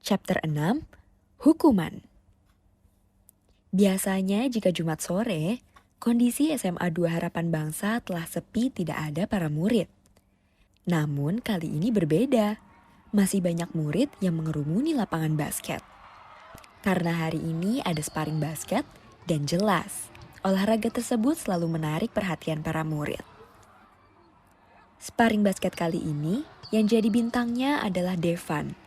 Chapter 6, Hukuman. Biasanya jika Jumat sore, kondisi SMA 2 Harapan Bangsa telah sepi, tidak ada para murid. Namun kali ini berbeda. Masih banyak murid yang mengerumuni lapangan basket. Karena hari ini ada sparring basket dan jelas, olahraga tersebut selalu menarik perhatian para murid. Sparring basket kali ini yang jadi bintangnya adalah Devan,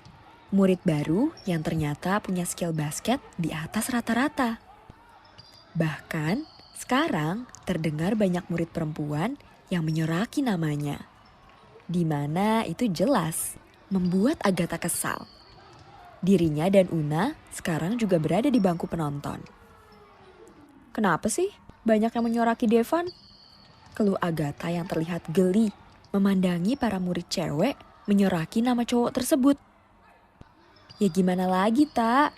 murid baru yang ternyata punya skill basket di atas rata-rata. Bahkan sekarang terdengar banyak murid perempuan yang menyoraki namanya. Di mana itu jelas membuat Agatha kesal. Dirinya dan Una sekarang juga berada di bangku penonton. Kenapa sih banyak yang menyoraki Devan? Keluh Agatha yang terlihat geli memandangi para murid cewek menyoraki nama cowok tersebut. Ya gimana lagi, Tak?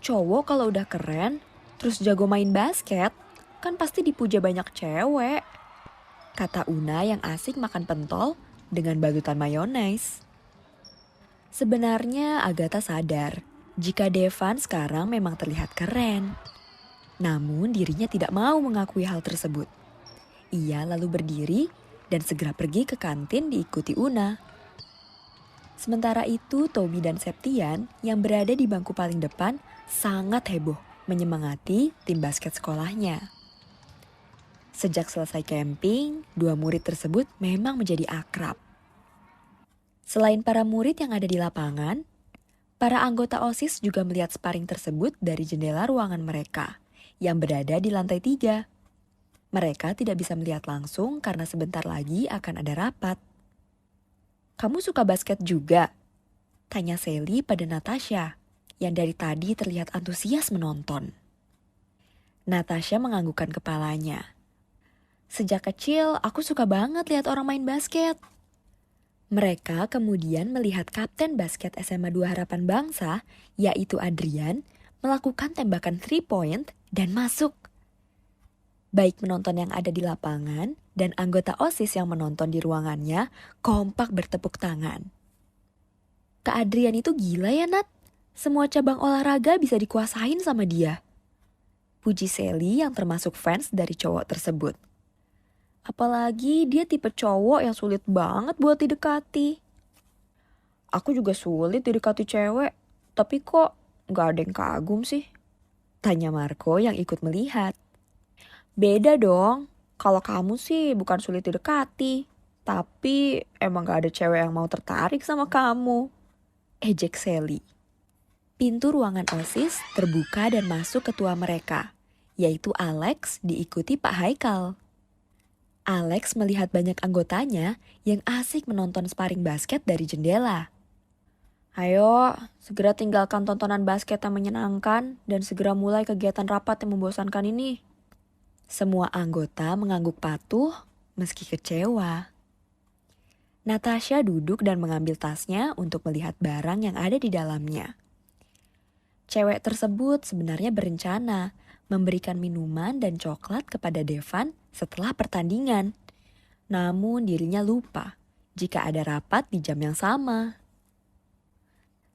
Cowok kalau udah keren, terus jago main basket, kan pasti dipuja banyak cewek. Kata Una yang asik makan pentol dengan balutan mayones. Sebenarnya Agatha sadar jika Devan sekarang memang terlihat keren. Namun dirinya tidak mau mengakui hal tersebut. Ia lalu berdiri dan segera pergi ke kantin diikuti Una. Sementara itu Toby dan Septian yang berada di bangku paling depan sangat heboh menyemangati tim basket sekolahnya. Sejak selesai camping, dua murid tersebut memang menjadi akrab. Selain para murid yang ada di lapangan, para anggota OSIS juga melihat sparring tersebut dari jendela ruangan mereka yang berada di lantai 3. Mereka tidak bisa melihat langsung karena sebentar lagi akan ada rapat. Kamu suka basket juga? Tanya Sally pada Natasha yang dari tadi terlihat antusias menonton. Natasha menganggukkan kepalanya. Sejak kecil aku suka banget lihat orang main basket. Mereka kemudian melihat kapten basket SMA 2 Harapan Bangsa, yaitu Adrian, melakukan tembakan 3 point dan masuk. Baik penonton yang ada di lapangan dan anggota OSIS yang menonton di ruangannya kompak bertepuk tangan. Kak Adrian itu gila ya, Nat. Semua cabang olahraga bisa dikuasain sama dia. Puji Sally yang termasuk fans dari cowok tersebut. Apalagi dia tipe cowok yang sulit banget buat didekati. Aku juga sulit didekati cewek, tapi kok gak ada yang kagum sih? Tanya Marco yang ikut melihat. Beda dong, kalau kamu sih bukan sulit didekati, tapi emang gak ada cewek yang mau tertarik sama kamu. Ejek Sally. Pintu ruangan OSIS terbuka dan masuk ketua mereka, yaitu Alex diikuti Pak Haikal. Alex melihat banyak anggotanya yang asik menonton sparring basket dari jendela. Ayo, segera tinggalkan tontonan basket yang menyenangkan dan segera mulai kegiatan rapat yang membosankan ini. Semua anggota mengangguk patuh meski kecewa. Natasha duduk dan mengambil tasnya untuk melihat barang yang ada di dalamnya. Cewek tersebut sebenarnya berencana memberikan minuman dan coklat kepada Devan setelah pertandingan. Namun dirinya lupa jika ada rapat di jam yang sama.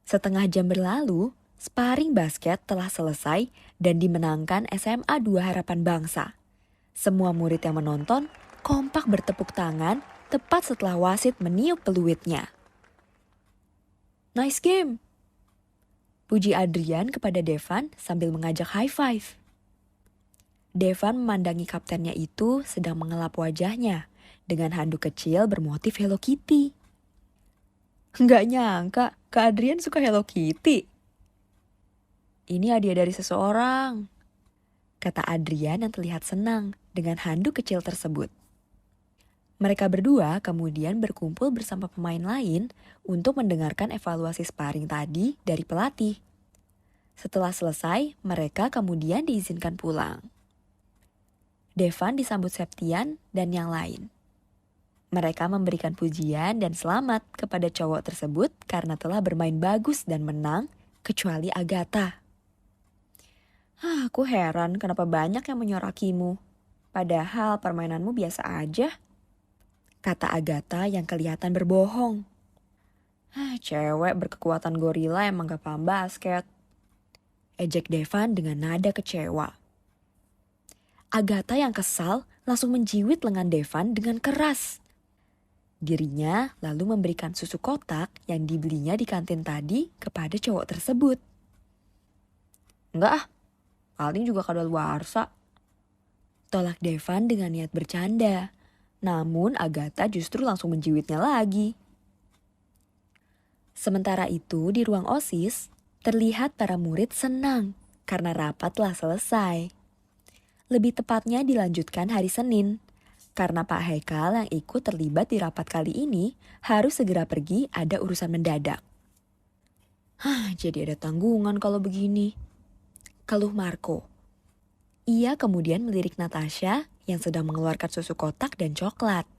Setengah jam berlalu, sparring basket telah selesai dan dimenangkan SMA 2 Harapan Bangsa. Semua murid yang menonton kompak bertepuk tangan tepat setelah wasit meniup peluitnya. Nice game! Puji Adrian kepada Devan sambil mengajak high five. Devan memandangi kaptennya itu sedang mengelap wajahnya dengan handuk kecil bermotif Hello Kitty. Nggak nyangka Kak Adrian suka Hello Kitty. Ini hadiah dari seseorang, kata Adrian yang terlihat senang dengan handuk kecil tersebut. Mereka berdua kemudian berkumpul bersama pemain lain untuk mendengarkan evaluasi sparring tadi dari pelatih. Setelah selesai, mereka kemudian diizinkan pulang. Devan disambut Septian dan yang lain. Mereka memberikan pujian dan selamat kepada cowok tersebut karena telah bermain bagus dan menang, kecuali Agatha. Aku heran kenapa banyak yang menyorakimu. Padahal permainanmu biasa aja, kata Agatha yang kelihatan berbohong. Cewek berkekuatan gorila emang gak paham basket. Ejek Devan dengan nada kecewa. Agatha yang kesal langsung menjiwit lengan Devan dengan keras. Dirinya lalu memberikan susu kotak yang dibelinya di kantin tadi kepada cowok tersebut. Enggak ah, paling juga kadaluarsa. Tolak Devan dengan niat bercanda. Namun Agatha justru langsung menjiwitnya lagi. Sementara itu di ruang OSIS, terlihat para murid senang karena rapat telah selesai. Lebih tepatnya dilanjutkan hari Senin, karena Pak Haikal yang ikut terlibat di rapat kali ini harus segera pergi ada urusan mendadak. Jadi ada tanggungan kalau begini. Keluh Marco. Ia kemudian melirik Natasha yang sedang mengeluarkan susu kotak dan coklat.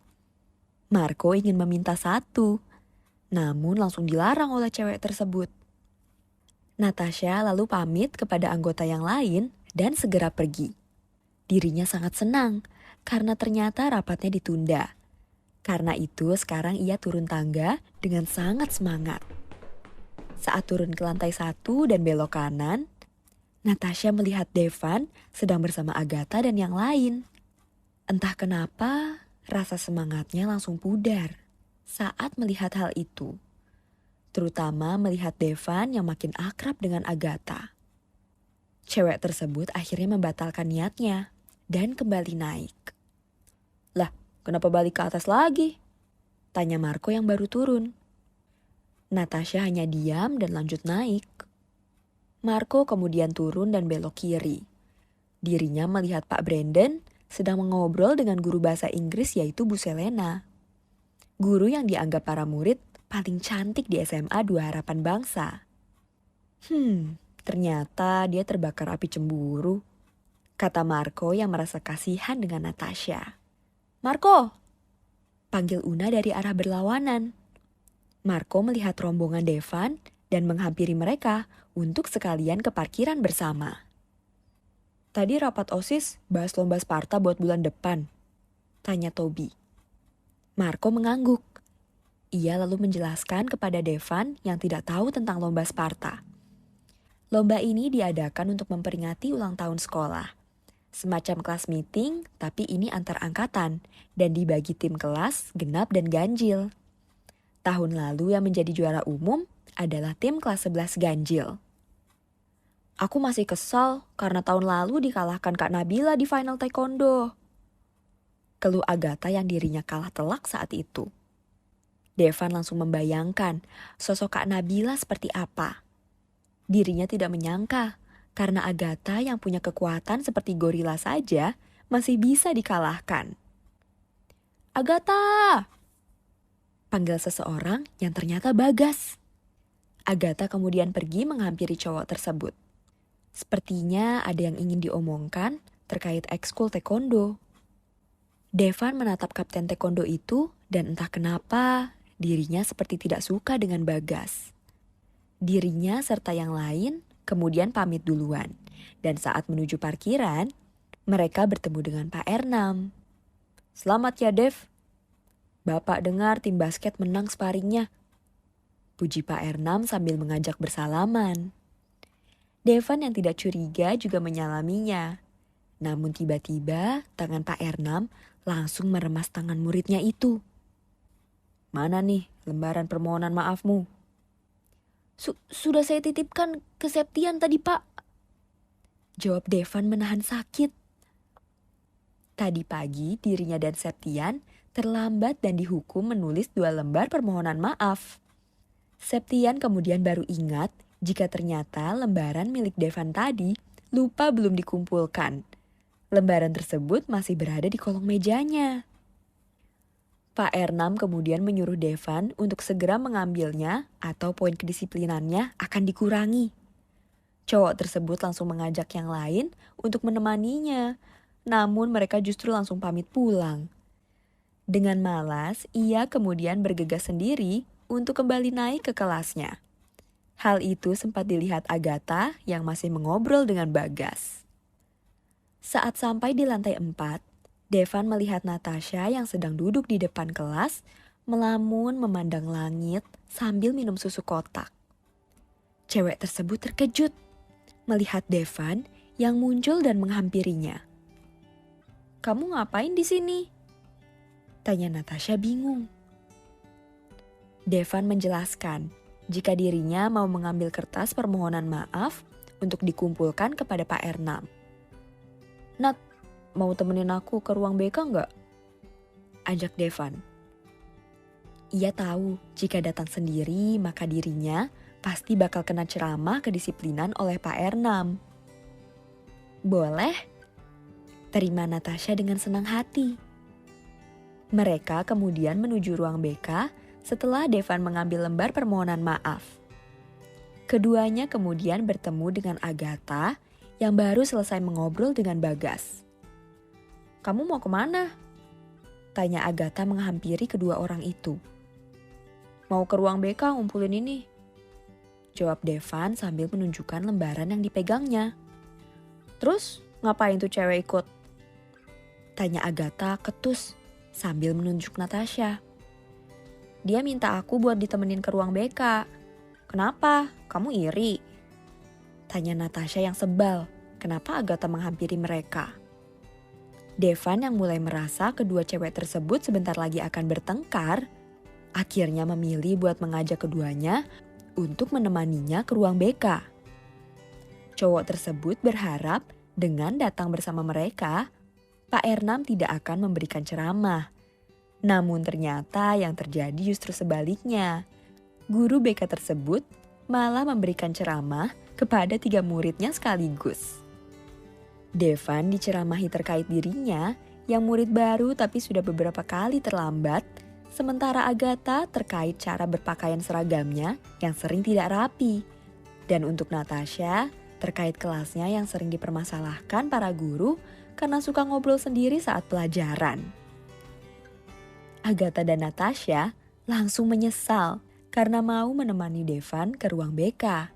Marco ingin meminta satu, namun langsung dilarang oleh cewek tersebut. Natasha lalu pamit kepada anggota yang lain dan segera pergi. Dirinya sangat senang karena ternyata rapatnya ditunda. Karena itu sekarang ia turun tangga dengan sangat semangat. Saat turun ke lantai 1 dan belok kanan, Natasha melihat Devan sedang bersama Agatha dan yang lain. Entah kenapa rasa semangatnya langsung pudar saat melihat hal itu. Terutama melihat Devan yang makin akrab dengan Agatha. Cewek tersebut akhirnya membatalkan niatnya dan kembali naik. Lah, kenapa balik ke atas lagi? Tanya Marco yang baru turun. Natasha hanya diam dan lanjut naik. Marco kemudian turun dan belok kiri. Dirinya melihat Pak Brandon sedang mengobrol dengan guru bahasa Inggris yaitu Bu Selena. Guru yang dianggap para murid paling cantik di SMA 2 Harapan Bangsa. Ternyata dia terbakar api cemburu, kata Marco yang merasa kasihan dengan Natasha. Marco, panggil Una dari arah berlawanan. Marco melihat rombongan Devan dan menghampiri mereka untuk sekalian ke parkiran bersama. Tadi rapat OSIS bahas lomba Sparta buat bulan depan, tanya Toby. Marco mengangguk. Ia lalu menjelaskan kepada Devan yang tidak tahu tentang lomba Sparta. Lomba ini diadakan untuk memperingati ulang tahun sekolah. Semacam kelas meeting, tapi ini antar angkatan dan dibagi tim kelas, genap dan ganjil. Tahun lalu yang menjadi juara umum adalah tim kelas 11 ganjil. Aku masih kesal karena tahun lalu dikalahkan Kak Nabila di final taekwondo. Keluh Agatha yang dirinya kalah telak saat itu. Devan langsung membayangkan sosok Kak Nabila seperti apa. Dirinya tidak menyangka karena Agatha yang punya kekuatan seperti gorila saja masih bisa dikalahkan. Agatha! Panggil seseorang yang ternyata Bagas. Agatha kemudian pergi menghampiri cowok tersebut. Sepertinya ada yang ingin diomongkan terkait ekskul taekwondo. Devan menatap kapten taekwondo itu dan entah kenapa dirinya seperti tidak suka dengan Bagas. Dirinya serta yang lain kemudian pamit duluan. Dan saat menuju parkiran, mereka bertemu dengan Pak Ernam. Selamat ya Dev. Bapak dengar tim basket menang sparingnya. Puji Pak Ernam sambil mengajak bersalaman. Devan yang tidak curiga juga menyalaminya. Namun tiba-tiba tangan Pak Ernam langsung meremas tangan muridnya itu. Mana nih lembaran permohonan maafmu? Sudah saya titipkan ke Septian tadi Pak. Jawab Devan menahan sakit. Tadi pagi dirinya dan Septian terlambat dan dihukum menulis 2 lembar permohonan maaf. Septian kemudian baru ingat jika ternyata lembaran milik Devan tadi lupa belum dikumpulkan. Lembaran tersebut masih berada di kolong mejanya. Pak Ernam kemudian menyuruh Devan untuk segera mengambilnya atau poin kedisiplinannya akan dikurangi. Cowok tersebut langsung mengajak yang lain untuk menemaninya, namun mereka justru langsung pamit pulang. Dengan malas, ia kemudian bergegas sendiri untuk kembali naik ke kelasnya. Hal itu sempat dilihat Agatha yang masih mengobrol dengan Bagas. Saat sampai di lantai 4, Devan melihat Natasha yang sedang duduk di depan kelas melamun memandang langit sambil minum susu kotak. Cewek tersebut terkejut melihat Devan yang muncul dan menghampirinya. "Kamu ngapain di sini?" tanya Natasha bingung. Devan menjelaskan jika dirinya mau mengambil kertas permohonan maaf untuk dikumpulkan kepada Pak Ernam. "Nat, mau temenin aku ke ruang BK nggak?" ajak Devan. Ia tahu jika datang sendiri maka dirinya pasti bakal kena ceramah kedisiplinan oleh Pak Ernam. "Boleh," terima Natasha dengan senang hati. Mereka kemudian menuju ruang BK setelah Devan mengambil lembar permohonan maaf. Keduanya kemudian bertemu dengan Agatha yang baru selesai mengobrol dengan Bagas. "Kamu mau kemana?" tanya Agatha menghampiri kedua orang itu. "Mau ke ruang BK ngumpulin ini," jawab Devan sambil menunjukkan lembaran yang dipegangnya. "Terus ngapain tuh cewek ikut?" tanya Agatha ketus sambil menunjuk Natasha. "Dia minta aku buat ditemenin ke ruang BK. Kenapa? Kamu iri?" tanya Natasha yang sebal kenapa Agatha menghampiri mereka. Devan yang mulai merasa kedua cewek tersebut sebentar lagi akan bertengkar, akhirnya memilih buat mengajak keduanya untuk menemaninya ke ruang BK. Cowok tersebut berharap dengan datang bersama mereka, Pak Ernam tidak akan memberikan ceramah. Namun ternyata yang terjadi justru sebaliknya. Guru BK tersebut malah memberikan ceramah kepada 3 muridnya sekaligus. Devan diceramahi terkait dirinya yang murid baru tapi sudah beberapa kali terlambat, sementara Agatha terkait cara berpakaian seragamnya yang sering tidak rapi. Dan untuk Natasha terkait kelasnya yang sering dipermasalahkan para guru karena suka ngobrol sendiri saat pelajaran. Agatha dan Natasha langsung menyesal karena mau menemani Devan ke ruang BK.